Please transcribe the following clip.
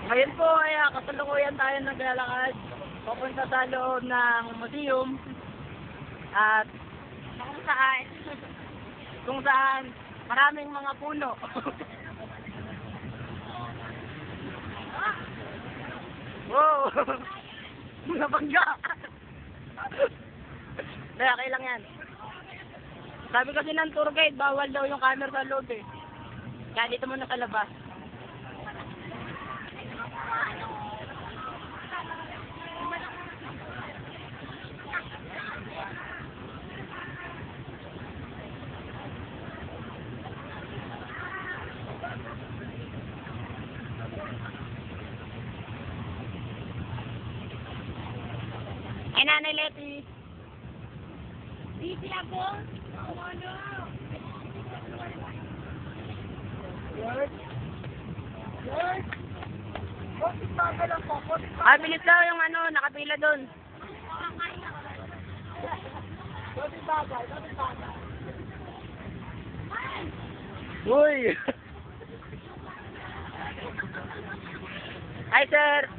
Ngayon po ay kasalukuyan tayo naglalakad papunta sa loob ng museum at kung saan maraming mga puno. Wow! Mga bangga! Kaya okay lang yan. Sabi kasi ng tour guide, bawal daw yung camera sa loob eh. Kaya dito muna sa labas. Ay, Nanay Leti. Busy ako. Ano? Ah, bilis daw yung ano, nakapila doon. Uy! Hi, sir.